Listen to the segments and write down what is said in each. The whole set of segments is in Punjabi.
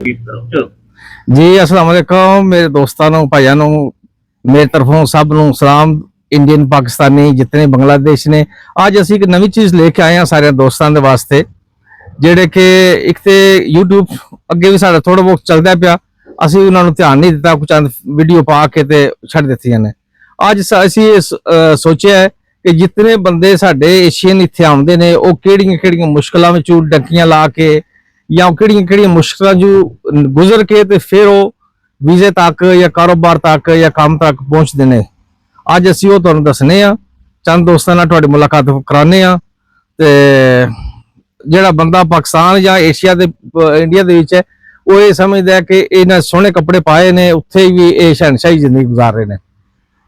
जी अस्सलाम वालेकुम मेरे दोस्तों भाइयों मेरे तरफों सब नूं सलाम। इंडियन पाकिस्तानी जितने बांग्लादेश ने अज असी एक नवी चीज़ लेके आए हैं सारे दोस्तों के वास्ते जेडे कि एक तो यूट्यूब अगे भी साढ़ा थोड़ा बहुत चलता पाया असी उन्होंने ध्यान नहीं दिता कुछ चंद वीडियो पा के ते छड़ दित्तियां ने। अज असी सोचा है कि जितने बंदे साडे एशियन इत्थे आउंदे ने वो किहड़ियां मुश्किलां विच डंकियां ला के या किहड़ियां मुश्किलां जो गुजर के ते फिर वो वीजे तक या कारोबार तक या काम तक पहुंचते हैं। अज असी वो तुहानूं दसने आ चंद दोस्तों नाल तुहाडी मुलाकात कराने आ ते जिहड़ा बंदा पाकिस्तान या एशिया दे इंडिया दे विच है वो ये समझदा है कि इन्हां सोहणे कपड़े पाए ने उत्थे भी ये शहनशाही जिंदगी गुजार रहे हैं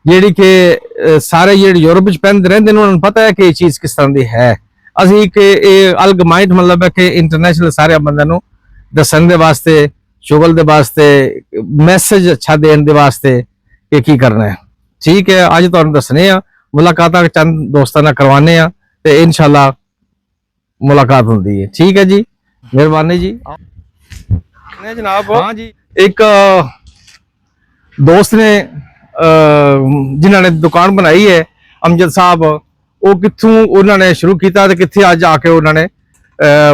जिहड़ी कि सारे जिहड़े यूरोप विच पहनदे रहिंदे ने उन्हां नूं पता है कि ये चीज़ किस तरह की है। असी कि अलगमाइट मतलब है कि इंटरनेशनल सारे बंदे नूं दस्सण दे वास्ते शुगल दे वास्ते मैसेज अच्छा देने दे वास्ते कि की करना है। ठीक है अज तुहानूं दस्सने आ मुलाकात चंद दोस्तों नाल करवाने आ ते इंशाअल्लाह मुलाकात होंदी है। ठीक है जी मेहरबानी जी जनाब। हाँ जी एक दोस्त ने जिन्होंने दुकान बनाई है अमजद साहब वो कित्थों उन्होंने शुरू किया तो कित्थे अज आके उन्होंने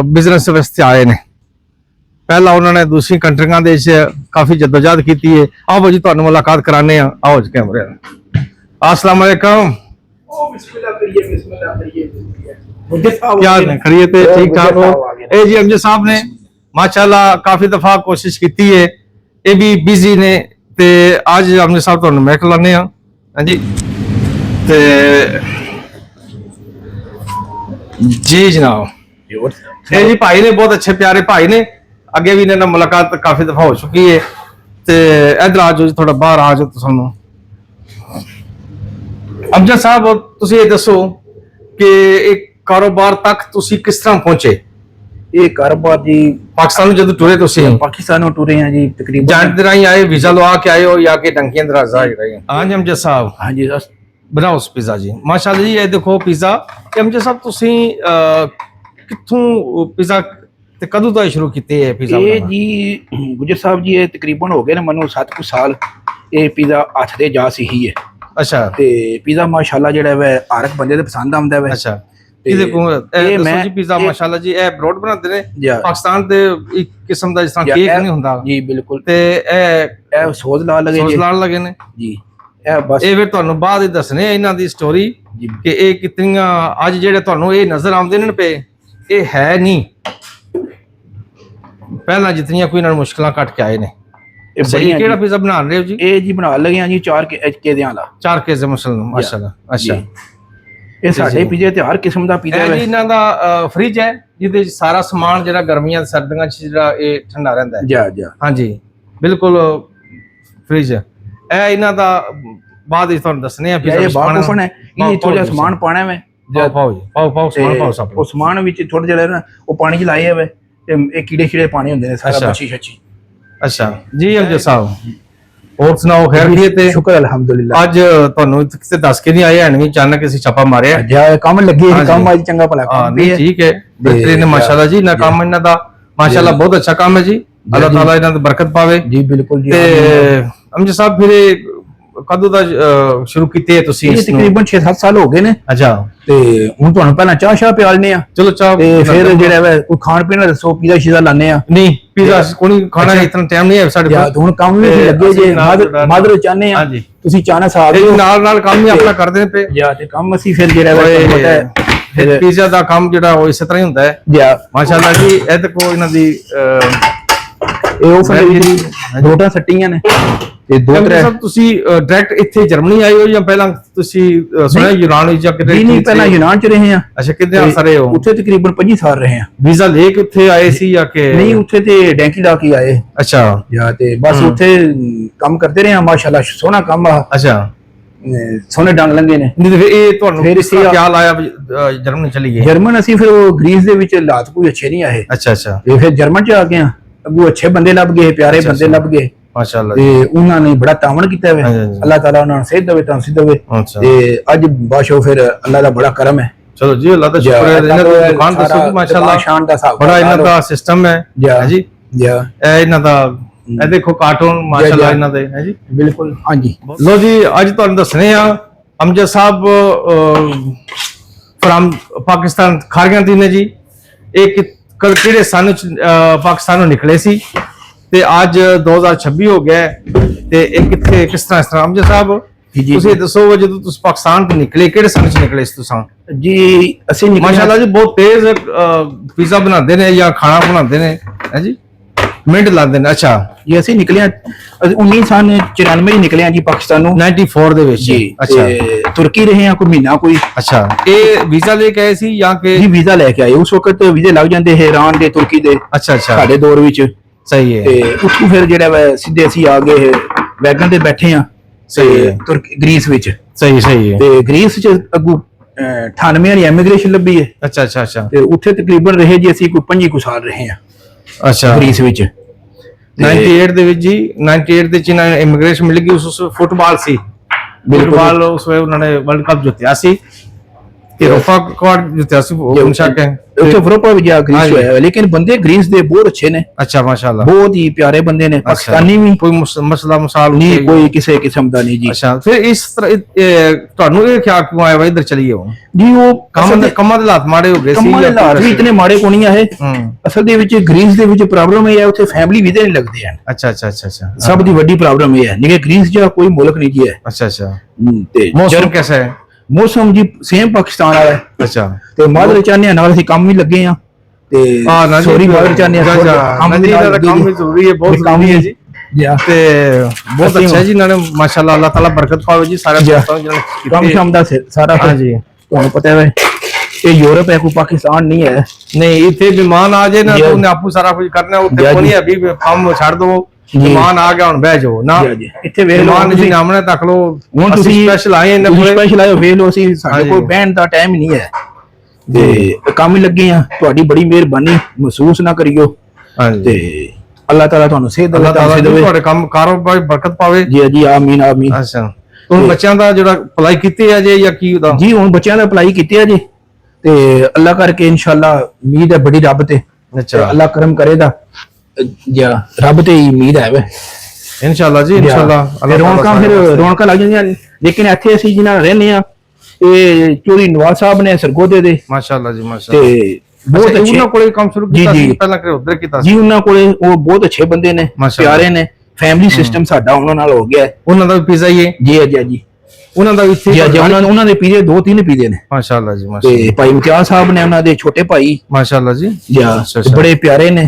बिजनेस वास्ते आए ने। पहला उन्होंने दूसरी कंट्रियां दे काफी जद्दोजहद की है। आओ जी तुहानूं मुलाकात कराने आओ जी कैमरे। अस्सलाम वालेकुम क्या खैरियत है ठीक ठाक हो? ए जी अमजद साहब ने माशाल्लाह काफी दफा कोशिश की है ये भी बिजी ने ते अज अमजद साहब तुहानूं मिल लाने हाँ जी ते जी जनाब ये जी भाई ने बहुत अच्छे प्यारे भाई ने अगे भी इन्होंने मुलाकात काफी दफा हो चुकी है ते इधर आ जाओ थोड़ा बाहर आ जाओ तुसानू। अमजद साहब तुसी ये दसो कि एक कारोबार तक तुसी किस तरह पहुंचे? ये कारोबार जी पाकिस्तान जब टुरे तुसी पाकिस्तान टुरे हैं जी तकरीबन जान दे राही आए वीजा लवा के आए हो या कि टंकियां दराजा रही? हाँ जी अमजद साहब हाँ जी बनाओ पिज़्ज़ा जी माशाल्लाह जी। ये देखो पिज़्ज़ा अमजद साहब तुसी कित्थों पिज़्ज़ा ते कदों तो शुरू कीते है पिज़्ज़ा? ये जी गुजर साहब जी ये तकरीबन हो गए ने मनु 7 कुछ साल ये पिज़्ज़ा हथ दे जा सी ही है। अच्छा ते पिज़्ज़ा माशाल्लाह जेड़ा वे हर एक बंदे दे पसंद आंदा है। अच्छा ये देखो ये मैं जी पिज़्ज़ा माशाल्लाह जी ए ब्रॉड बनाते ने पाकिस्तान दे एक किस्म दा जिस तरह केक नहीं हुंदा जी बिल्कुल ते ए सोज लाल लगे ने जी ए बस ਇਹ ਫਿਰ ਤੁਹਾਨੂੰ ਬਾਅਦ ਹੀ ਦੱਸਣੇ ਇਹਨਾਂ ਦੀ ਸਟੋਰੀ ਕਿ ਇਹ ਕਿਤਨੀਆਂ ਅੱਜ ਜਿਹੜੇ ਤੁਹਾਨੂੰ ਇਹ ਨਜ਼ਰ ਆਉਂਦੇ ਨੇ ਪਏ ਇਹ ਹੈ ਨਹੀਂ ਪਹਿਲਾਂ ਜਿਤਨੀਆਂ ਕੋਈ ਇਹਨਾਂ ਨੂੰ ਮੁਸ਼ਕਲਾਂ ਕੱਟ ਕੇ ਆਏ ਨੇ। ਇਹ ਸਹੀ ਕਿਹੜਾ ਪੀਜ਼ਾ ਬਣਾ ਰਹੇ ਹੋ ਜੀ? ਇਹ ਜੀ ਬਣਾ ਲਗੇ ਆ ਜੀ 4 ਕੇਜ਼ਿਆਂ ਵਾਲਾ 4 ਕੇਜ਼ੇ ਮਸਲਨ ਮਾਸ਼ਾਅੱਲਾ। ਅੱਛਾ ਇਹ ਸਾਡੇ ਪੀਜ਼ੇ ਤੇ ਹਰ ਕਿਸਮ ਦਾ ਪੀਜ਼ਾ ਹੈ। ਇਹਨਾਂ ਦਾ ਫ੍ਰਿਜ ਹੈ ਜਿਹਦੇ ਵਿੱਚ ਸਾਰਾ ਸਮਾਨ ਜਿਹੜਾ ਗਰਮੀਆਂ ਸਰਦੀਆਂ ਚ ਜਿਹੜਾ ਇਹ ਠੰਡਾ ਰਹਿੰਦਾ ਹੈ। ਜੀ ਹਾਂਜੀ ਬਿਲਕੁਲ ਫ੍ਰਿਜ ਹੈ। ਇਹ ਇਹਨਾਂ ਦਾ ਬਾਅਦ ਵਿੱਚ ਤੁਹਾਨੂੰ ਦੱਸਣੇ ਆ ਪੀਜ਼ਾ ਇਹ ਬਾਹਰ ਕੋਣ ਹੈ ਇਹ ਥੋੜਾ ਸਮਾਨ ਪਾਣਾ ਹੈ ਪਾਓ ਜੀ ਪਾਓ ਸਮਾਨ ਪਾਓ ਸਭ ਉਹ ਸਮਾਨ ਵਿੱਚ ਥੋੜਾ ਜਿਹਾ ਨਾ ਉਹ ਪਾਣੀ ਚ ਲਾਏ ਹੋਏ ਤੇ ਇਹ ਕੀੜੇ ਪਾਣੀ ਹੁੰਦੇ ਨੇ ਸਾਰਾ ਬੱਚੀ ਛੱਚੀ। ਅੱਛਾ ਜੀ ਅਮਜਦ ਸਾਹਿਬ ਹੋਰ ਸੁਣਾਓ ਖੈਰੀਅਤ ਹੈ? ਸ਼ੁਕਰ ਅਲਹਮਦੁਲਿਲਾ। ਅੱਜ ਤੁਹਾਨੂੰ ਕਿਤੇ ਦੱਸ ਕੇ ਨਹੀਂ ਆਏ ਐਨ ਵੀ ਅਚਾਨਕ ਅਸੀਂ ਛਾਪਾ ਮਾਰਿਆ ਜਾ ਕੰਮ ਲੱਗੇ ਕੰਮ ਅੱਜ ਚੰਗਾ ਭਲਾ ਕੰਮ ਵੀ ਠੀਕ ਹੈ ਬਿਹਤਰੀਨ ਮਾਸ਼ਾਅੱਲਾ ਜੀ ਨਾ ਕੰਮ ਇਹਨਾਂ ਦਾ ਮਾਸ਼ਾਅੱਲਾ ਬਹੁਤ ਅੱਛਾ ਕੰਮ ਹੈ ਜੀ ਅੱਲਾਹ ਤਾਲਾ ਇਹਨਾਂ ਦੀ ਬਰਕਤ ਪਾਵੇ ਜੀ ਬਿਲਕੁਲ ਜੀ। ਤੇ ਅਮਜਦ ਸਾਹਿਬ ਫਿਰ ਕਦੋਂ ਦਾ ਸ਼ੁਰੂ ਕੀਤੇ ਹੈ ਤੁਸੀਂ? ਇਹ ਤਕਰੀਬਨ 6-7 ਸਾਲ ਹੋ ਗਏ ਨੇ। ਅੱਛਾ ਤੇ ਹੁਣ ਤੁਹਾਨੂੰ ਪਹਿਲਾਂ ਚਾਹ ਪਿਆਲਨੇ ਆ ਚਲੋ ਚਾਹ ਤੇ ਫਿਰ ਜਿਹੜਾ ਵਾ ਕੋਈ ਖਾਣ ਪੀਣ ਦਾ ਦੱਸੋ ਪੀਜ਼ਾ ਸ਼ੀਜ਼ਾ ਲਾਣੇ ਆ? ਨਹੀਂ ਪੀਜ਼ਾ ਕੋਈ ਖਾਣਾ ਇਤਨਾ ਟਾਈਮ ਨਹੀਂ ਹੈ ਸਾਡੇ ਕੋਲ ਹੁਣ ਕੰਮ ਵੀ ਲੱਗੇ ਜੇ ਮਾਦਰ ਚਾਹਨੇ ਆ ਤੁਸੀਂ ਚਾਹਨਾ ਸਾਥ ਨਾਲ ਕੰਮ ਵੀ ਆਪਣਾ ਕਰਦੇ ਪਏ ਜਾਂ ਤੇ ਕੰਮ ਅਸੀਂ ਫਿਰ ਜਿਹੜਾ ਵਾ ਪਤਾ ਹੈ ਫਿਰ ਪੀਜ਼ਾ ਦਾ ਕੰਮ ਜਿਹੜਾ ਉਹ ਇਸੇ ਤਰ੍ਹਾਂ ਹੀ ਹੁੰਦਾ ਹੈ ਜਾਂ ਮਾਸ਼ਾਅੱਲਾ ਜੀ। ਇਹ ਤੇ ਕੋ ਇਹਨਾਂ ਦੀ ਇਹ ਉਹ ਜਿਹੜੀ ਰੋਟਾਂ ਸੱਟੀਆਂ ਨੇ ਤੇ ਦੋ ਤਰ੍ਹਾਂ ਸਭ ਤੁਸੀਂ ਡਾਇਰੈਕਟ ਇੱਥੇ ਜਰਮਨੀ ਆਏ ਹੋ ਜਾਂ ਪਹਿਲਾਂ ਤੁਸੀਂ ਸੁਣਿਆ ਯੂਨਾਨ ਵਿੱਚ ਜਾਂ ਕਿਤੇ? ਨਹੀਂ ਪਹਿਲਾਂ ਯੂਨਾਨ ਚ ਰਹੇ ਆ। ਅੱਛਾ ਕਿੰਨੇ ਸਾਲ ਰਹੇ ਹੋ ਉੱਥੇ? ਤਕਰੀਬਨ 25 ਸਾਲ ਰਹੇ ਆ। ਵੀਜ਼ਾ ਲੈ ਕੇ ਉੱਥੇ ਆਏ ਸੀ ਜਾਂ ਕਿ ਨਹੀਂ ਉੱਥੇ ਤੇ ਡੈਂਕੀ ਲਾ ਕੇ ਆਏ? ਅੱਛਾ ਜਾਂ ਤੇ ਬਸ ਉੱਥੇ ਕੰਮ ਕਰਦੇ ਰਹੇ ਆ ਮਾਸ਼ਾਅੱਲਾ ਸੋਹਣਾ ਕੰਮ ਆ। ਅੱਛਾ ਸੋਹਣੇ ਡੰਗ ਲੰਗੇ ਨੇ। ਨਹੀਂ ਤੇ ਇਹ ਤੁਹਾਨੂੰ ਫਿਰ ਇਸ ਦਾ ਖਿਆਲ ਆਇਆ ਜਰਮਨ ਚਲੀ ਗਏ? ਜਰਮਨ ਅਸੀਂ ਫਿਰ ਉਹ ਗ੍ਰੀਸ ਦੇ ਵਿੱਚ ਹਾਲਾਤ ਕੋਈ ਅੱਛੇ ਨਹੀਂ ਆਏ। ਅੱਛਾ ਅੱਛਾ ਤੇ ਫਿਰ ਜਰਮਨ ਚ ਆ ਗਏ ਆ ਅੱਗੋਂ ਅੱਛੇ ਬੰਦੇ ਲੱਭ ਗਏ ਪਿਆਰੇ ਬੰਦੇ ਲੱਭ ਗਏ ਮਾਸ਼ਾਅੱਲਾ ਤੇ ਉਹਨਾਂ ਨੇ ਬੜਾ ਤਾਵਣ ਕੀਤਾ ਵੇ ਅੱਲਾਹ ਤਾਲਾ ਉਹਨਾਂ ਨੂੰ ਸਿਹਤ ਦੇਵੇ ਤੰਦਰੁਸਤੀ ਦੇਵੇ ਤੇ ਅੱਜ ਬਾਸ਼ੋ ਫਿਰ ਅੱਲਾਹ ਦਾ ਬੜਾ ਕਰਮ ਹੈ। चलो जी अल्लाह का शुक्र है। दुकान दसो माशाल्लाह शान दा साहब बड़ा इन्हां दा सिस्टम है जी ਜੀ ਇਹ ਇਹਨਾਂ ਦਾ ਇਹ ਦੇਖੋ ਕਾਰਟੂਨ ਮਾਸ਼ਾਅੱਲਾ ਇਹਨਾਂ ਦੇ ਹੈ ਜੀ ਬਿਲਕੁਲ ਹਾਂਜੀ ਲੋ ਜੀ ਅੱਜ ਤੁਹਾਨੂੰ ਦੱਸਣੇ ਆ ਅਮਜਦ ਸਾਹਿਬ ਫਰਮ ਪਾਕਿਸਤਾਨ ਖਾਰਗਾਂ ਦੀ ਨੇ ਜੀ ਇਹ ਕਿਹੜੇ ਸਨ ਚ ਪਾਕਿਸਤਾਨੋਂ ਨਿਕਲੇ ਸੀ ਤੇ ਅੱਜ 2026 ਹੋ ਗਿਆ ਤੇ ਇਹ ਕਿੱਥੇ ਕਿਸ ਤਰ੍ਹਾਂ ਅਮਜਦ ਸਾਹਿਬ ਤੁਸੀਂ ਦੱਸੋ ਜਦੋਂ ਤੁਸੀਂ ਪਾਕਿਸਤਾਨ ਤੋਂ ਨਿਕਲੇ ਕਿਹੜੇ ਸਨ ਚ ਨਿਕਲੇ ਸੀ ਤੁਸੀਂ ਜੀ ਅਸੀਂ ਮਾਸ਼ਾਅੱਲਾ ਜੀ ਬਹੁਤ ਤੇਜ਼ ਪੀਜ਼ਾ ਬਣਾਉਂਦੇ ਨੇ ਜਾਂ ਖਾਣਾ ਬਣਾਉਂਦੇ ਨੇ ਹੈ ਜੀ ਮਿੰਟ ਲਾਉਂਦੇ ਨੇ ਅੱਛਾ ਜੀ ਅਸੀਂ ਨਿਕਲੇ 1994 ਨਿਕਲੇ ਆ ਜੀ ਪਾਕਿਸਤਾਨ ਨੂੰ 94 ਦੇ ਵਿੱਚ ਜੀ ਅੱਛਾ ਤੁਰਕੀ ਰਹੇ ਆ ਕੋਈ ਮਹੀਨਾ ਕੋਈ ਅੱਛਾ ਇਹ ਵੀਜ਼ਾ ਲੈ ਕੇ ਆਏ ਸੀ ਜਾਂ ਕਿ ਜੀ ਵੀਜ਼ਾ ਲੈ ਕੇ ਆਏ ਉਸ ਵਕਤ ਵੀਜ਼ੇ ਲੱਗ ਜਾਂਦੇ ਹੈ ਇਰਾਨ ਦੇ ਤੁਰਕੀ ਦੇ ਅੱਛਾ ਅੱਛਾ ਸਾਡੇ ਦੌਰ ਵਿੱਚ ਸਹੀ ਹੈ ਤੇ ਉੱਥੋਂ ਫਿਰ ਜਿਹੜਾ ਸਿੱਧੇ ਅਸੀਂ ਆ ਗਏ ਵੈਗਨ ਤੇ ਬੈਠੇ ਆ ਤੇ ਤੁਰਕੀ ਗ੍ਰੀਸ ਵਿੱਚ ਸਹੀ ਸਹੀ ਹੈ ਤੇ ਗ੍ਰੀਸ ਚ ਅੱਗੂ 98 ਵਾਲੀ ਇਮੀਗ੍ਰੇਸ਼ਨ ਲੱਭੀ ਹੈ ਅੱਛਾ ਅੱਛਾ ਅੱਛਾ ਤੇ ਉੱਥੇ ਤਕਰੀਬਨ ਰਹੇ ਜੀ ਅਸੀਂ ਕੋਈ 25 ਕੁ ਸਾਲ ਰਹੇ ਆ ਅੱਛਾ ਗ੍ਰੀਸ ਵਿੱਚ 98 ਦੇ ਵਿੱਚ ਜੀ 98 ਦੇ ਚ ਇਮੀਗ੍ਰੇਸ਼ਨ ਮਿਲ ਗਈ ਉਸ ਫੁੱਟਬਾਲ ਸੀ ਫੁੱਟਬਾਲ ਉਸ ਵੇ ਉਹਨਾਂ ਨੇ ਵਰਲਡ ਕੱਪ ਜਿੱਤਿਆ ਸੀ ਯੂਰੋਪਾ ਕੱਪ ਜਿੱਤਿਆ ਸੀ ਉਹ ਸ਼ੱਕ ਹੈ ਉੱਥੇ ਯੂਰੋਪਾ ਵਿੱਚ ਜਾ ਗ੍ਰੀਸ ਹੋਇਆ ਲੇਕਿਨ ਬੰਦੇ ਗ੍ਰੀਸ ਦੇ ਬਹੁਤ ਅੱਛੇ ਨੇ ਅੱਛਾ ਮਾਸ਼ਾਅੱਲਾ ਬਹੁਤ ਹੀ ਪਿਆਰੇ ਬੰਦੇ ਨੇ ਪਾਕਿਸਤਾਨੀ ਵੀ ਕੋਈ ਮਸਲਾ ਮਸਾਲ ਨਹੀਂ ਕੋਈ ਕਿਸੇ ਕਿਸਮ ਦਾ ਨਹੀਂ ਜੀ ਅੱਛਾ ਫਿਰ ਇਸ ਤਰ੍ਹਾਂ ਤੁਹਾਨੂੰ ਇਹ ਖਿਆਲ ਕਿਉਂ ਆਇਆ ਵਾ ਇੱਧਰ ਚਲੀਏ ਹੁਣ ਜੀ ਉਹ ਕੰਮਾਂ ਦੇ ਹਾਲਾਤ ਮਾੜੇ ਹੋ ਗਏ ਸੀ ਕੰਮਾਂ ਦੇ ਹਾਲਾਤ ਵੀ ਇਤਨੇ ਮਾੜੇ ਕੋ ਨਹੀਂ ਆਏ ਅਸਲ ਦੇ ਵਿੱਚ ਗ੍ਰੀਸ ਦੇ ਵਿੱਚ ਪ੍ਰੋਬਲਮ ਇਹ ਹੈ ਉੱਥੇ ਫੈਮਿਲੀ ਵੀਜ਼ੇ ਨਹੀਂ ਲੱਗਦੇ ਹਨ ਅੱਛਾ ਅੱਛਾ ਅੱਛਾ ਅੱਛਾ ਸਭ ਦੀ ਵੱਡੀ ਪ੍ਰੋਬਲਮ ਇਹ ਹੈ ਨਹੀਂ ਕਿ ਗ੍ਰੀਸ ਜਿਹਾ ਕੋਈ ਮੁਲਕ ਨਹੀਂ ਜੀ ਹੈ ਅੱਛਾ ਅੱਛਾ ਤੇ ਮੌਸਮ ਕਿਹਦਾ ਹੈ ਮੌਸਮ ਜੀ ਸੇਮ ਪਾਕਿਸਤਾਨ ਵਾਲਾ ਹੈ ਅੱਛਾ ਤੇ ਮਾਦਰ ਚਾਹਨੇ ਨਾਲ ਅਸੀਂ ਕੰਮ ਵੀ ਲੱਗੇ ਆ ਤੇ ਸੋਰੀ ਮਾਦਰ ਚਾਹਨੇ ਕੰਮ ਵੀ ਜ਼ਰੂਰੀ ਹੈ ਬਹੁਤ ਕੰਮ ਹੈ ਜੀ ਤੇ ਬਹੁਤ ਅੱਛਾ ਜੀ ਨਾਲੇ ਮਾਸ਼ਾਅੱਲਾ ਅੱਲਾਹ ਤਾਲਾ ਬਰਕਤ ਪਾਵੇ ਜੀ ਸਾਰੇ ਦੋਸਤਾਂ ਨੂੰ ਜਿਹਨਾਂ ਕੰਮ ਸ਼ਾਮ ਦਾ ਸਾਰਾ ਹਾਂ ਜੀ ਤੁਹਾਨੂੰ ਪਤਾ ਹੈ ਇਹ ਯੂਰਪ ਹੈ ਕੋਈ ਪਾਕਿਸਤਾਨ ਨਹੀਂ ਹੈ ਨਹੀਂ ਇੱਥੇ ਮਹਿਮਾਨ ਆ ਜਾਏ ਨਾ ਤਾਂ ਉਹਨੇ ਆਪੂ ਸਾਰਾ ਕੁਝ ਕਰਨਾ ਉੱਥੇ ਕੋਈ ਨਹੀਂ ਅਭੀ ਕੰਮ ਛੱਡ ਦੋ ਮਹਿਮਾਨ ਆ ਗਿਆ ਹੁਣ ਬਹਿ ਜਾਓ ਨਾ ਇੱਥੇ ਵੇਖ ਲਓ ਤੁਸੀਂ ਸਾਹਮਣੇ ਤੱਕ ਲੋ ਹੁਣ ਤੁਸੀਂ ਸਪੈਸ਼ਲ ਆਏ ਨੇ ਸਪੈਸ਼ਲ ਆਏ ਵੇਖ ਲਓ ਅਸੀਂ ਸਾਡੇ ਕੋਲ ਬਹਿਣ ਦਾ ਟਾਈਮ ਨਹੀਂ ਹੈ ਤੇ ਕੰਮ ਹੀ ਲੱਗੇ ਆ ਤੁਹਾਡੀ ਬੜੀ ਮਿਹਰਬਾਨੀ ਮਹਿਸੂਸ ਨਾ ਕਰਿਓ ਤੇ ਅੱਲਾਹ ਤਾਲਾ ਤੁਹਾਨੂੰ ਸਿਹਤ ਦੇਵੇ ਤੁਹਾਡੇ ਕੰਮ ਕਾਰੋਬਾਰ ਬਰਕਤ ਪਾਵੇ ਜੀ ਜੀ ਆਮੀਨ ਆਮੀਨ ਅੱਛਾ ਹੁਣ ਬੱਚਿਆਂ ਦਾ ਜਿਹੜਾ ਅਪਲਾਈ ਕੀਤੇ ਆ ਜੇ ਜਾਂ ਕੀ ਉਹਦਾ ਜੀ ਹੁਣ ਬੱਚਿਆਂ ਦਾ ਅਪਲਾਈ ਕੀਤੇ ਆ ਜੀ ਤੇ ਅੱਲਾਹ ਕਰਕੇ ਇਨਸ਼ਾਅੱਲਾ ਉਮੀਦ ਹੈ ਬੜੀ ਰੱਬ ਤੇ ਅੱਛਾ ਅੱਲਾਹ ਕਰਮ ਕਰੇਗਾ ਜੀ ਰੱਬ ਤੇ ਹੀ ਉਮੀਦ ਹੈ ਵੇ ਇਨਸ਼ਾਅੱਲਾ ਜੀ ਇਨਸ਼ਾਅੱਲਾ ਰੌਣਕਾਂ ਲੱਗ ਜਾਂਦੀਆਂ ਲੇਕਿਨ ਇੱਥੇ ਅਸੀਂ ਜਿਨ੍ਹਾਂ ਰਹਿੰਦੇ ਆ ਇਹ ਚੌਧਰੀ ਨਵਾਜ਼ ਸਾਹਿਬ ਨੇ ਸਰਗੋਦੇ ਦੇ ਮਾਸ਼ਾਅੱਲਾ ਜੀ ਮਾਸ਼ਾਅੱਲਾ ਤੇ ਬਹੁਤ ਅੱਛੇ ਉਹਨਾਂ ਕੋਲੇ ਕੰਮ ਸ਼ੁਰੂ ਕੀਤਾ ਸੀ ਪਹਿਲਾਂ ਕਿ ਉਧਰ ਕੀਤਾ ਸੀ ਜੀ ਉਹਨਾਂ ਕੋਲੇ ਉਹ ਬਹੁਤ ਅੱਛੇ ਬੰਦੇ ਨੇ ਪਿਆਰੇ ਨੇ ਫੈਮਿਲੀ ਸਿਸਟਮ ਸਾਡਾ ਉਹਨਾਂ ਨਾਲ ਹੋ ਗਿਆ ਉਹਨਾਂ ਦਾ ਪੀਜ਼ਾ ਹੀ ਹੈ ਜੀ ਜੀ ਉਹਨਾਂ ਦਾ ਇੱਥੇ ਜੀ ਉਹਨਾਂ ਦੇ ਪੀਜ਼ੇ 2-3 ਪੀਜ਼ੇ ਨੇ ਮਾਸ਼ਾਅੱਲਾ ਜੀ ਮਾਸ਼ਾਅੱਲਾ ਤੇ ਭਾਈ ਇਮਤਿਆਜ਼ ਸਾਹਿਬ ਨੇ ਉਹਨਾਂ ਦੇ ਛੋਟੇ ਭਾਈ ਮਾਸ਼ਾਅੱਲਾ ਜੀ ਬੜੇ ਪਿਆਰੇ ਨੇ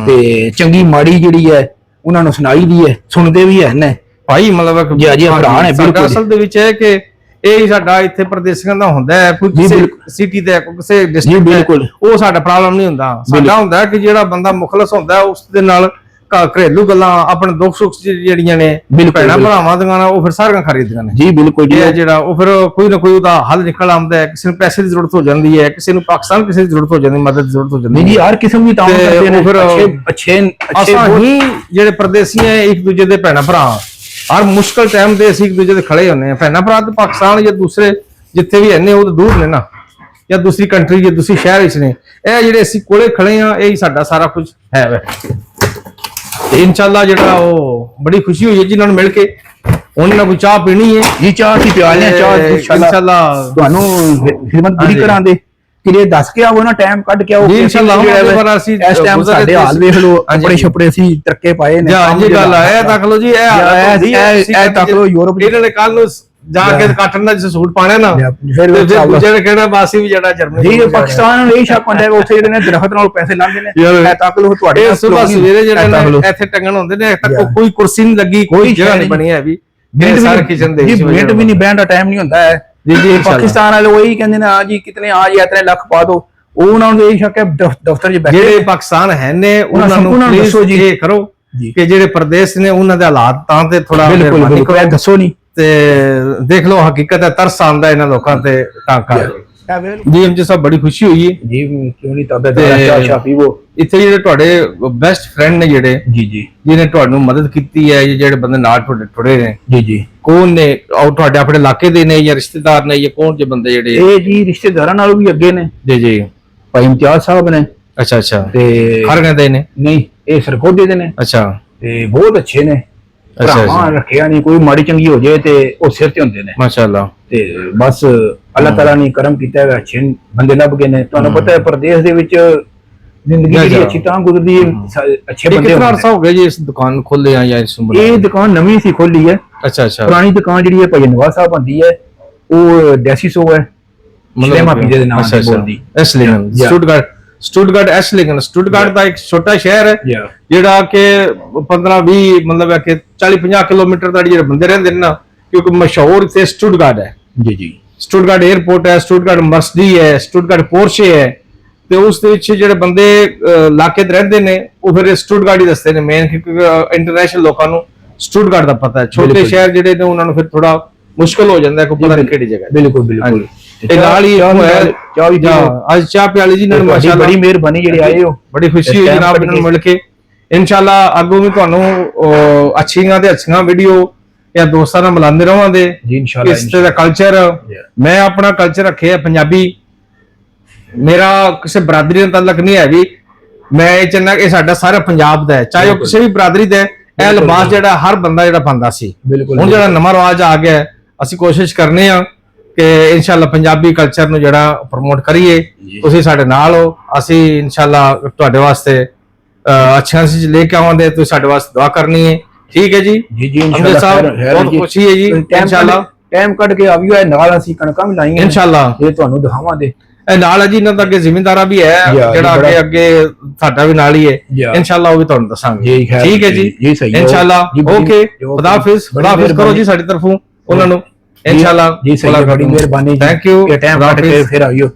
ਤੇ ਚੰਗੀ ਮਾੜੀ ਜਿਹੜੀ ਹੈ ਉਹਨਾਂ ਨੂੰ ਸੁਣਾਈ ਦੀ ਹੈ ਸੁਣਦੇ ਵੀ ਹੈ ਨੇ ਭਾਈ ਮਤਲਬ ਜੀ ਭਰਾ ਨੇ ਬਿਲਕੁਲ ਅਸਲ ਦੇ ਵਿੱਚ ਹੈ ਕਿ ਇਹ ਸਾਡਾ ਇੱਥੇ ਪ੍ਰਦੇਸ਼ੀਆਂ ਦਾ ਹੁੰਦਾ ਹੈ ਕੋਈ ਕਿਸੇ ਸਿਟੀ ਤੇ ਕਿਸੇ ਡਿਸਟ੍ਰਿਕਟ ਬਿਲਕੁਲ ਉਹ ਸਾਡਾ ਪ੍ਰੋਬਲਮ ਨਹੀਂ ਹੁੰਦਾ ਸਾਡਾ ਹੁੰਦਾ ਕਿ ਜਿਹੜਾ ਬੰਦਾ ਮੁਖਲਸ ਹੁੰਦਾ ਉਸ ਦੇ ਨਾਲ ਘਰੇਲੂ ਗੱਲਾਂ ਆਪਣੇ ਦੁੱਖ ਸੁੱਖ ਜਿਹੜੀਆਂ ਨੇ ਭੈਣਾਂ ਭਰਾਵਾਂ ਦੀਆਂ ਉਹ ਫਿਰ ਸਾਰੀਆਂ ਖਰੀਦੀਆਂ ਨੇ ਜੀ ਬਿਲਕੁਲ ਜੀ ਜਿਹੜਾ ਉਹ ਫਿਰ ਕੋਈ ਨਾ ਕੋਈ ਉਹਦਾ ਹੱਲ ਨਿਕਲ ਆਉਂਦਾ ਹੈ ਕਿਸੇ ਨੂੰ ਪੈਸੇ ਦੀ ਜ਼ਰੂਰਤ ਹੋ ਜਾਂਦੀ ਹੈ ਕਿਸੇ ਨੂੰ ਪਾਕਿਸਤਾਨ ਕਿਸੇ ਦੀ ਜ਼ਰੂਰਤ ਹੋ ਜਾਂਦੀ ਮਦਦ ਦੀ ਜ਼ਰੂਰਤ ਹੋ ਜਾਂਦੀ ਜੀ ਹਰ ਕਿਸਮ ਦੀ ਤਾਉਨ ਕਰਦੇ ਨੇ ਫਿਰ ਅੱਛੇ ਅਸਾਂ ਹੀ ਜਿਹੜੇ ਪ੍ਰਦੇਸੀ ਹੈ ਇੱਕ ਦੂਜੇ ਦੇ ਭੈਣਾਂ ਭਰਾ ਹਰ ਮੁਸ਼ਕਲ ਟਾਈਮ ਤੇ ਅਸੀਂ ਇੱਕ ਦੂਜੇ ਦੇ ਖੜੇ ਹੁੰਦੇ ਆ ਭੈਣਾਂ ਭਰਾ ਤੇ ਪਾਕਿਸਤਾਨ ਜਾਂ ਦੂਸਰੇ ਜਿੱਥੇ ਵੀ ਨੇ ਉਹ ਦੂਰ ਨੇ ਨਾ ਜਾਂ ਦੂਸਰੀ ਕੰਟਰੀ ਜਾਂ ਦੂਸਰੀ ਸ਼ਹਿਰ ਵਿੱਚ ਨੇ ਇਹ ਜਿਹੜੇ ਅਸੀਂ ਕੋਲੇ ਖੜੇ ਆ ਇਹ ਹੀ ਸਾਡਾ ਸਾਰਾ ਕੁਝ ਹੈ ਵੇ ਤੇ ਇਨਸ਼ਾਅੱਲਾ ਜਿਹੜਾ ਉਹ ਬੜੀ ਖੁਸ਼ੀ ਹੋਈ ਹੈ ਜਿਨ੍ਹਾਂ ਨੂੰ ਮਿਲ ਕੇ ਉਹਨਾਂ ਨਾਲ ਕੋਈ ਚਾਹ ਪੀਣੀ ਹੈ ਜੀ ਚਾਹ ਦੀ ਪਿਆਲੇ ਚਾਹ ਇਨਸ਼ਾਅੱਲਾ ਤੁਹਾਨੂੰ ਖਿਦਮਤ ਪੂਰੀ ਕਰਾਂਗੇ ਕਿਲੇ ਦੱਸ ਕੇ ਆਵੋ ਨਾ ਟਾਈਮ ਕੱਢ ਕੇ ਆਓ ਜੀ ਇਨਸ਼ਾਅੱਲਾ ਅਸੀਂ ਇਸ ਟਾਈਮ ਸਾਡੇ ਹਾਲ ਵੇਖ ਲਓ ਆਪਣੇ ਛਪੜੇ ਸੀ ਤਰੱਕੇ ਪਾਏ ਨੇ ਜੀ ਗੱਲ ਆ ਇਹ ਤੱਕ ਲੋ ਜੀ ਇਹ ਤੱਕ ਲੋ ਯੂਰਪ ਇਹਨਾਂ ਨੇ ਕੱਲ ਨੂੰ ਜਾ ਕੇ ਕਾਟਨ ਦਾ ਜਿਸ ਸੂਟ ਪਾਣਾ ਨਾ ਫਿਰ ਦੂਜੇ ਕਹਿਣਾ ਬਾਸੀ ਵੀ ਜਿਹੜਾ ਜਰਮਨੀ ਜੀ ਪਾਕਿਸਤਾਨ ਨੂੰ ਇਹ ਸ਼ੱਕ ਹੁੰਦਾ ਹੈ ਉੱਥੇ ਜਿਹੜੇ ਨੇ ਦਰਖਤ ਨਾਲ ਪੈਸੇ ਲਾਉਂਦੇ ਨੇ ਇਹ ਤੱਕ ਲੋ ਤੁਹਾਡੇ ਸੁਬਹ ਸਵੇਰੇ ਜਿਹੜੇ ਨੇ ਇੱਥੇ ਟੰਗਣ ਹੁੰਦੇ ਨੇ ਤੱਕ ਕੋਈ ਕੁਰਸੀ ਨਹੀਂ ਲੱਗੀ ਕੋਈ ਜਗ੍ਹਾ ਨਹੀਂ ਬਣੀ ਹੈ ਵੀ ਸਾਰੇ ਕਿਚਨ ਦੇ ਜੀ ਮਿੰਟ ਵੀ ਨਹੀਂ ਬਹਿਣ ਦਾ ਟਾਈਮ ਨਹੀਂ ਹੁੰਦਾ ਹੈ ਜੀ ਪਾਕਿਸਤਾਨ ਵਾਲੇ ਉਹੀ ਕਹਿੰਦੇ ਨੇ ਆ ਜੀ ਕਿਤਨੇ ਆ ਜੀ ਇਤਨੇ ਲੱਖ ਪਾ ਦੋ ਉਹ ਉਹਨਾਂ ਨੂੰ ਇਹ ਸ਼ੱਕ ਹੈ ਦਫ਼ਤਰ 'ਚ ਬੈਠੇ ਜਿਹੜੇ ਪਾਕਿਸਤਾਨ ਹੈ ਨੇ ਉਹਨਾਂ ਨੂੰ ਦੱਸੋ ਜੀ ਇਹ ਕਰੋ ਕਿ ਜਿਹੜੇ ਪ੍ਰਦੇਸ਼ ਨੇ ਉਹਨਾਂ ਦੇ ਹਾਲਾਤ ਤਾਂ ਤੇ ਥੋੜਾ ਬਿਲਕੁਲ ਦੱਸੋ ਨਹੀਂ ਤੇ ਦੇਖ ਲਓ ਹਕੀਕਤ ਹੈ ਤਰਸ ਆਉਂਦਾ ਇਹਨਾਂ ਲੋਕਾਂ ਤੇ ਤਾਂ ਕਰ ਜੀ ਹਮ ਜੀ ਸਭ ਬੜੀ ਖੁਸ਼ੀ ਹੋਈ ਹੈ ਜੀ ਕਿਉਂ ਨਹੀਂ ਤਬੇ ਚਾਹ ਪੀਵੋ ਇੱਥੇ ਜਿਹੜੇ ਤੁਹਾਡੇ ਬੈਸਟ ਫਰੈਂਡ ਨੇ ਜਿਹੜੇ ਜੀ ਜੀ ਜਿਹਨੇ ਤੁਹਾਨੂੰ ਮਦਦ ਕੀਤੀ ਹੈ ਜਿਹੜੇ ਬੰਦੇ ਨਾਲ ਤੁਹਾਡੇ ਥੋੜੇ ਨੇ ਜੀ ਜੀ ਕੌਣ ਨੇ ਉਹ ਤੁਹਾਡੇ ਆਪਣੇ ਇਲਾਕੇ ਦੇ ਨੇ ਜਾਂ ਰਿਸ਼ਤੇਦਾਰ ਨੇ ਜਾਂ ਕੌਣ ਜਿਹੇ ਬੰਦੇ ਜਿਹੜੇ ਇਹ ਜੀ ਰਿਸ਼ਤੇਦਾਰਾਂ ਨਾਲੋਂ ਵੀ ਅੱਗੇ ਨੇ ਜੀ ਜੀ ਭਾਈ ਇਮਤਿਆਜ਼ ਸਾਹਿਬ ਨੇ ਅੱਛਾ ਅੱਛਾ ਤੇ ਖਾਰਗਾਂ ਦੇ ਨੇ ਨਹੀਂ ਇਹ ਸਰਕੋਦੇ ਦੇ ਨੇ ਅੱਛਾ ਤੇ ਬਹੁਤ ਅੱਛੇ ਨੇ। ਅੱਛਾ, ਭਰਾਵਾਂ ਰੱਖਿਆ ਨਹੀਂ, ਕੋਈ ਮਾੜੀ ਚੰਗੀ ਹੋ ਜਾਏ ਤੇ ਉਹ ਸਿਰ ਤੇ ਹੁੰਦੇ ਨੇ ਮਾਸ਼ਾਅੱਲਾ। ਤੇ ਬਸ ਅੱਲਾਹ ਤਾਲਾ ਨੇ ਕਰਮ ਕੀਤਾ ਹੈ, ਅੱਛੇ ਬੰਦੇ ਲੱਭ ਗਏ ਨੇ। ਤੁਹਾਨੂੰ ਪਤਾ ਹੈ ਪ੍ਰਦੇਸ਼ ਦੇ ਵਿੱਚ ਜ਼ਿੰਦਗੀ ਜਿਹੜੀ ਅੱਛੀ ਤਾਂ ਗੁਜ਼ਰਦੀ ਹੈ, ਅੱਛੇ ਬੰਦੇ ਕਿੰਨਾ ਹੁੰਦੇ ਅਰਸਾ ਹੋ ਗਿਆ ਜੀ ਇਸ ਦੁਕਾਨ ਖੋਲੇ ਆ ਜਾਂ ਇਸ ਨੂੰ ਨੇ। ਇਹ ਦੁਕਾਨ ਨਵੀਂ ਸੀ ਖੋਲੀ ਹੈ। ਅੱਛਾ ਅੱਛਾ। ਪੁਰਾਣੀ ਦੁਕਾਨ ਜਿਹੜੀ ਹੈ ਭਾਈ ਨਵਾਜ਼ ਸਾਹਿਬ ਹੁੰਦੀ ਹੈ, ਉਹ ਡੈਸੀਸੋ ਹੈ, ਸ਼ਲੇਮਾ ਪੀਜ਼ੇ ਦੇ ਨਾਮ ਤੇ ਬੋਲਦੀ। ਐਸਲਿੰਗਨ, ਸਟੁਟਗਾਰਟ ਐਸਲਿੰਗਨ। ਸਟੁਟਗਾਰਟ ਦਾ ਇੱਕ ਛੋਟਾ ਸ਼ਹਿਰ ਹੈ ਜਿਹੜਾ ਕਿ 15-20 ਮਤਲਬ ਹੈ ਕਿ 40-50 ਕਿਲੋਮੀਟਰ ਦਾ ਜਿਹੜੇ ਬੰਦੇ ਰਹਿੰਦੇ ਨੇ ਨਾ, ਕਿਉਂਕਿ ਮਸ਼ਹੂਰ ਇੱਥੇ ਸਟੁਟਗਾਰਟ ਹੈ ਜੀ ਜੀ। ਸਟੁਟਗਾਰਟ 에ਅਰਪੋਰਟ ਹੈ, ਸਟੁਟਗਾਰਟ ਮਰਸਡੀ ਹੈ, ਸਟੁਟਗਾਰਟ ਪੋਰਸ਼ੇ ਹੈ, ਤੇ ਉਸ ਦੇ ਵਿੱਚ ਜਿਹੜੇ ਬੰਦੇ ਇਲਾਕੇ ਤੇ ਰਹਿੰਦੇ ਨੇ ਉਹ ਫਿਰ ਸਟੁਟਗਾਰਟ ਹੀ ਦੱਸਦੇ ਨੇ ਮੇਨ, ਕਿਉਂਕਿ ਇੰਟਰਨੈਸ਼ਨਲ ਲੋਕਾਂ ਨੂੰ ਸਟੁਟਗਾਰਟ ਦਾ ਪਤਾ ਹੈ। ਛੋਟੇ ਸ਼ਹਿਰ ਜਿਹੜੇ ਨੇ ਉਹਨਾਂ ਨੂੰ ਫਿਰ ਥੋੜਾ ਮੁਸ਼ਕਲ ਹੋ ਜਾਂਦਾ ਕਿ ਪਤਾ ਨਹੀਂ ਕਿਹੜੀ ਜਗ੍ਹਾ। ਬਿਲਕੁਲ ਬਿਲਕੁਲ। ਤੇ ਨਾਲ ਹੀ ਚਾਹ ਵੀ ਅੱਜ ਚਾਹ ਪਿਆਲੀ ਜੀ ਨਾਲ ਮਾਸ਼ਾਅੱਲਾ ਬੜੀ ਮਿਹਰਬਾਨੀ ਜਿਹੜੇ ਆਏ ਹੋ, ਬੜੀ ਖੁਸ਼ੀ ਹੋਈ ਜਨਾਬ ਇਹਨਾਂ ਨੂੰ ਮਿਲ ਕੇ। ਇਨਸ਼ਾਅੱਲਾ ਅੱਗੋਂ ਵੀ ਤੁਹਾਨੂੰ ਅੱਛੀਆਂ ਤੇ ਅੱਛੀਆਂ ਵੀਡੀਓ ਜਾਂ ਦੋਸਤਾਂ ਨਾਲ ਮਿਲਾਉਂਦੇ ਰਹਾਂਗੇ ਜੀ ਇਨਸ਼ਾਅੱਲਾ। ਇਸ ਦਾ ਕਲਚਰ, ਮੈਂ ਆਪਣਾ ਕਲਚਰ ਰੱਖਿਆ ਪੰਜਾਬੀ, ਮੇਰਾ ਕਿਸੇ ਬਰਾਦਰੀ ਨਾਲ ਤਾਲੁਕ ਨਹੀਂ ਹੈ ਵੀ। ਮੈਂ ਇਹ ਚਾਹੁੰਦਾ ਕਿ ਸਾਡਾ ਸਾਰਾ ਪੰਜਾਬ ਦਾ ਹੈ, ਚਾਹੇ ਉਹ ਕਿਸੇ ਵੀ ਬਰਾਦਰੀ ਦਾ ਹੈ। ਇਹ ਲਿਬਾਸ ਜਿਹੜਾ ਹਰ ਬੰਦਾ ਜਿਹੜਾ ਪਾਉਂਦਾ ਸੀ, ਹੁਣ ਜਿਹੜਾ ਨਵਾਂ ਰਿਵਾਜ ਆ ਗਿਆ, ਅਸੀਂ ਕੋਸ਼ਿਸ਼ ਕਰਨੇ ਆ ਕਿ ਇਨਸ਼ਾਅੱਲਾ ਪੰਜਾਬੀ ਕਲਚਰ ਨੂੰ ਜਿਹੜਾ ਪ੍ਰਮੋਟ ਕਰੀਏ। ਤੁਸੀਂ ਸਾਡੇ ਨਾਲ ਹੋ, ਅਸੀਂ ਇਨਸ਼ਾਅੱਲਾ ਤੁਹਾਡੇ ਵਾਸਤੇ ਅੱਛੀਆਂ ਚੀਜ਼ ਲੈ ਕੇ ਆਵਾਂਗੇ, ਤੁਸੀਂ ਸਾਡੇ ਵਾਸਤੇ ਦੁਆ ਕਰਨੀ ਹੈ। ਠੀਕ ਹੈ ਜੀ ਜੀ ਜੀ ਇਨਸ਼ਾਅੱਲਾ। ਬਹੁਤ ਖੁਸ਼ੀ ਹੈ ਜੀ। ਇਨਸ਼ਾਅੱਲਾ ਟਾਈਮ ਕੱਢ ਕੇ ਆਵਿਓ, ਇਹ ਨਾਲ ਅਸੀਂ ਕਣਕਾਂ ਵੀ ਲਾਈਆਂ ਇਨਸ਼ਾਅੱਲਾ, ਇਹ ਤੁਹਾਨੂੰ ਦਿਖਾਵਾਂਗੇ। ਇਹ ਨਾਲ ਹੈ ਜੀ, ਇਹਨਾਂ ਦਾ ਅੱਗੇ ਜ਼ਿਮੀਂਦਾਰਾ ਵੀ ਹੈ ਜਿਹੜਾ ਅੱਗੇ ਸਾਡਾ ਵੀ ਨਾਲ ਹੀ ਹੈ। ਇਨਸ਼ਾਅੱਲਾ ਉਹ ਵੀ ਤੁਹਾਨੂੰ ਦੱਸਾਂਗੇ। ਠੀਕ ਹੈ ਜੀ ਇਨਸ਼ਾਅੱਲਾ। ਓਕੇ, ਖੁਦਾ ਹਾਫਿਜ਼। ਖੁਦਾ ਹਾਫਿਜ਼ ਕਰੋ ਜੀ ਸਾਡੀ ਤਰਫੋਂ ਉਹਨਾਂ ਨੂੰ ਇਨਸ਼ਾਅੱਲਾ। ਜੀ ਸਹੀ, ਬੜੀ ਮਿਹਰਬਾਨੀ। Thank you. ਟਾਈਮ ਕੱਢ ਕੇ ਫਿਰ ਆਇਓ।